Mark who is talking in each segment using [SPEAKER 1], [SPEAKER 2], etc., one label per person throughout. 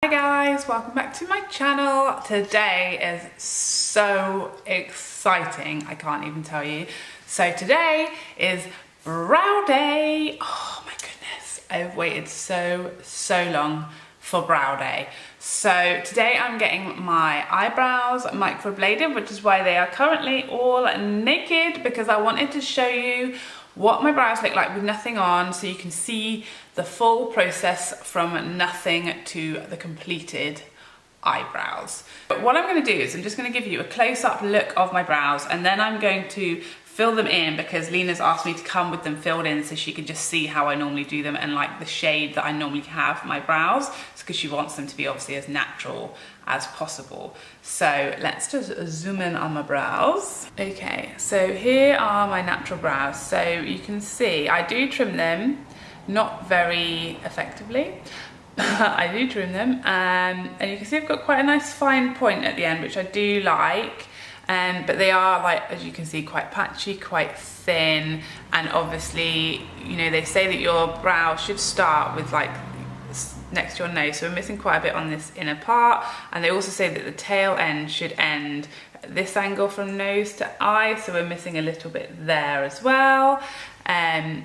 [SPEAKER 1] Hi guys, welcome back to my channel. Today is so exciting, I can't even tell you. So today is brow day. Oh my goodness, I've waited so long for brow day. So today I'm getting my eyebrows microbladed, which is why they are currently all naked, because I wanted to show you what my brows look like with nothing on, so you can see the full process from nothing to the completed eyebrows. But what I'm going to do is I'm just going to give you a close-up look of my brows, and then I'm going to fill them in because Lena's asked me to come with them filled in so she can just see how I normally do them and like the shade that I normally have my brows. It's because she wants them to be obviously as natural as possible. So let's just zoom in on my brows. Okay, so here are my natural brows. So you can see I do trim them, not very effectively. I do trim them, and you can see I've got quite a nice fine point at the end, which I do like. But they are, like, as you can see, quite patchy, quite thin, and obviously, you know, they say that your brow should start with like next to your nose, so we're missing quite a bit on this inner part, and they also say that the tail end should end at this angle from nose to eye, so we're missing a little bit there as well. And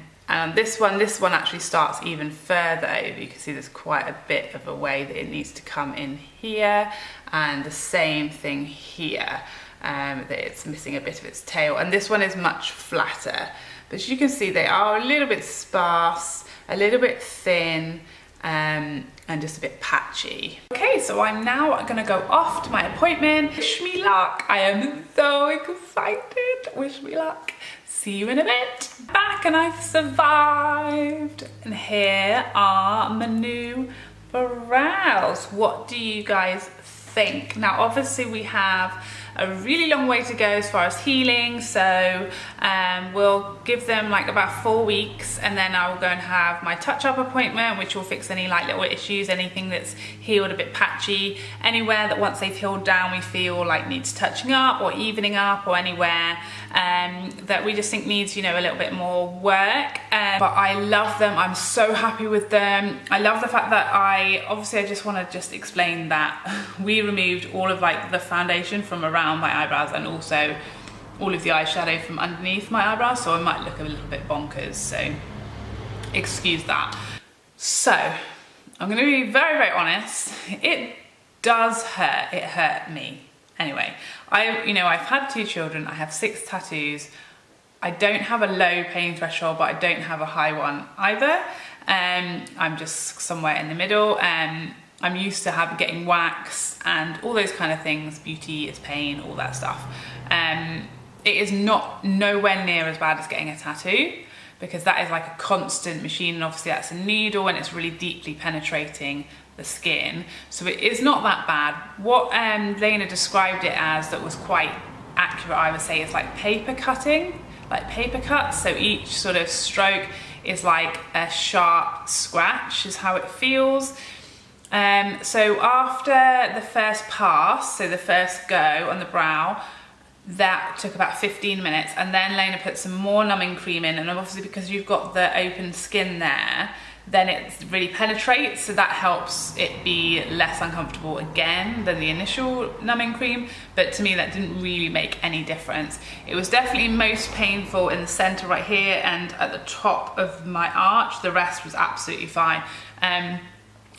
[SPEAKER 1] this one actually starts even further over. You can see there's quite a bit of a way that it needs to come in here, and the same thing here. That it's missing a bit of its tail, and this one is much flatter, but as you can see they are a little bit sparse, a little bit thin, and just a bit patchy. Okay, so I'm now gonna go off to my appointment. Wish me luck. I am so excited. Wish me luck. See you in a bit. Back, and I've survived, and here are my new brows. What do you guys think? Now obviously we have a really long way to go as far as healing, so we'll give them like about 4 weeks, and then I will go and have my touch-up appointment, which will fix any like little issues, anything that's healed a bit patchy, anywhere that once they've healed down we feel like needs touching up or evening up, or anywhere that we just think needs, you know, a little bit more work. But I love them. I'm so happy with them. I love the fact that I just want to just explain that we removed all of like the foundation from around my eyebrows, and also all of the eyeshadow from underneath my eyebrows, so I might look a little bit bonkers, so excuse that. So I'm going to be very honest, it does hurt. It hurt me. Anyway, I've had 2 children, I have 6 tattoos. I don't have a low pain threshold, but I don't have a high one either. I'm just somewhere in the middle. I'm used to getting wax and all those kind of things. Beauty is pain, all that stuff. It is nowhere near as bad as getting a tattoo, because that is like a constant machine, and obviously that's a needle and it's really deeply penetrating the skin. So it is not that bad. What Lena described it as, that was quite accurate, I would say, is like paper cutting, like paper cuts. So each sort of stroke is like a sharp scratch, is how it feels. So after the first pass, so the first go on the brow, that took about 15 minutes, and then Lena put some more numbing cream in, and obviously because you've got the open skin there, then it really penetrates, so that helps it be less uncomfortable again than the initial numbing cream. But to me that didn't really make any difference. It was definitely most painful in the center right here and at the top of my arch. The rest was absolutely fine. And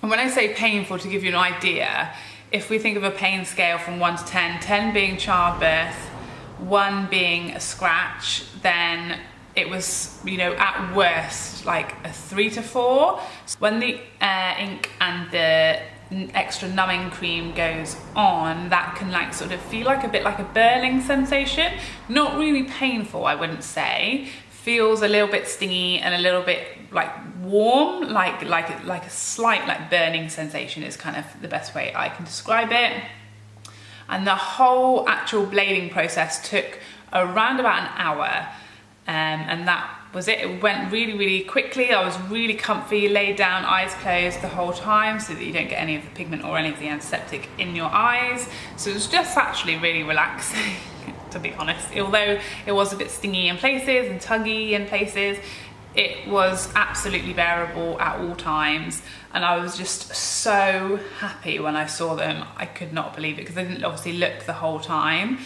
[SPEAKER 1] when I say painful, to give you an idea, if we think of a pain scale from 1 to 10, 10 being childbirth, 1 being a scratch, then it was, you know, at worst like a 3 to 4. So when the ink and the extra numbing cream goes on, that can like sort of feel like a bit like a burning sensation. Not really painful, I wouldn't say. Feels a little bit stingy and a little bit like warm, like a slight like burning sensation is kind of the best way I can describe it. And the whole actual blading process took around about an hour, and that was it. It went really quickly. I was really comfy, laid down, eyes closed the whole time, so that you don't get any of the pigment or any of the antiseptic in your eyes. So it was just actually really relaxing, to be honest. Although it was a bit stingy in places and tuggy in places, it was absolutely bearable at all times, and I was just so happy when I saw them. I could not believe it because I didn't obviously look the whole time,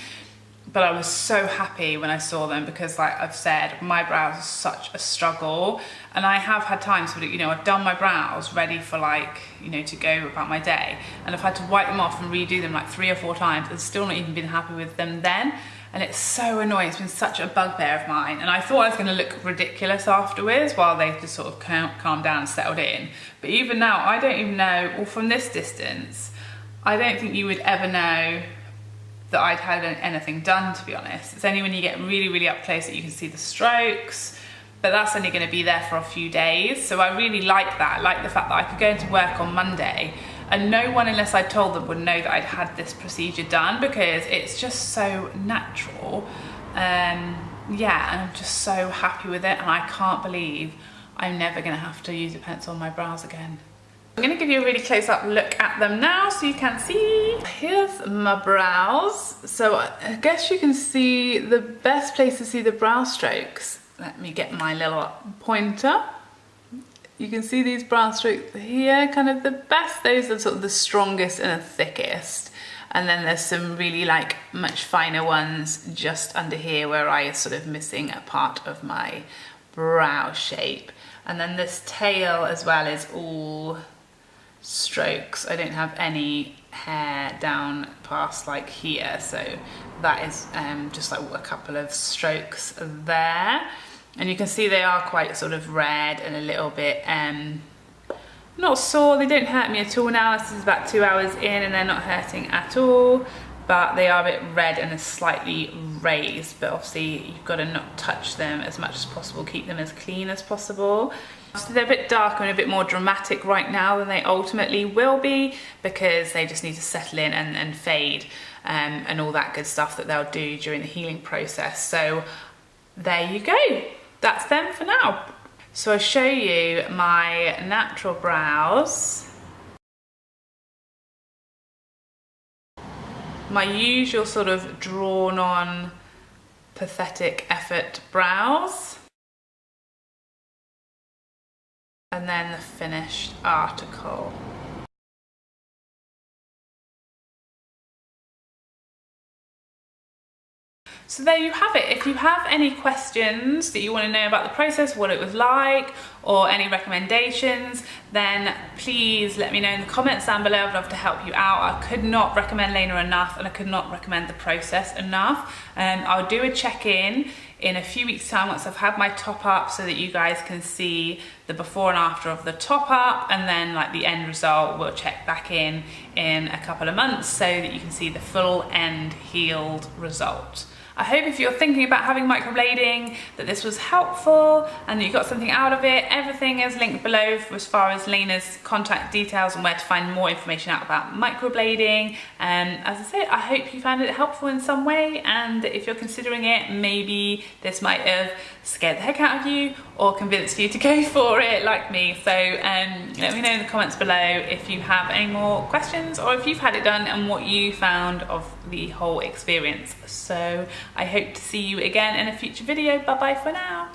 [SPEAKER 1] but I was so happy when I saw them because, like I've said, my brows are such a struggle, and I have had times where, you know, I've done my brows ready for, like, you know, to go about my day, and I've had to wipe them off and redo them like 3 or 4 times and still not even been happy with them then. And it's so annoying. It's been such a bugbear of mine. And I thought I was going to look ridiculous afterwards while they just sort of calmed down and settled in. But even now, I don't even know, or from this distance, I don't think you would ever know that I'd had anything done, to be honest. It's only when you get really, really up close that you can see the strokes. But that's only going to be there for a few days. So I really like that. I like the fact that I could go into work on Monday and no one, unless I told them, would know that I'd had this procedure done, because it's just so natural. Yeah, and I'm just so happy with it, and I can't believe I'm never gonna have to use a pencil on my brows again. I'm gonna give you a really close-up look at them now so you can see. Here's my brows. So I guess you can see the best place to see the brow strokes. Let me get my little pointer. You can see these brow strokes here, kind of the best. Those are sort of the strongest and the thickest. And then there's some really, like, much finer ones just under here where I is sort of missing a part of my brow shape. And then this tail as well is all strokes. I don't have any hair down past like here, so that is just like a couple of strokes there. And you can see they are quite sort of red and a little bit not sore. They don't hurt me at all now. This is about 2 hours in and they're not hurting at all, but they are a bit red and slightly raised. But obviously you've got to not touch them as much as possible, keep them as clean as possible. So they're a bit darker and a bit more dramatic right now than they ultimately will be, because they just need to settle in and fade and all that good stuff that they'll do during the healing process. So there you go. That's them for now. So I'll show you my natural brows. My usual sort of drawn on, pathetic effort brows. And then the finished article. So there you have it. If you have any questions that you want to know about the process, what it was like, or any recommendations, then please let me know in the comments down below. I'd love to help you out. I could not recommend Lena enough, and I could not recommend the process enough. I'll do a check-in in a few weeks' time once I've had my top up, so that you guys can see the before and after of the top up, and then like the end result. We'll check back in a couple of months so that you can see the full end healed result. I hope if you're thinking about having microblading that this was helpful and that you got something out of it. Everything is linked below as far as Lena's contact details and where to find more information out about microblading. As I said, I hope you found it helpful in some way, and if you're considering it, maybe this might have scared the heck out of you or convinced you to go for it like me. So let me know in the comments below if you have any more questions, or if you've had it done and what you found of the whole experience. So I hope to see you again in a future video. Bye bye for now.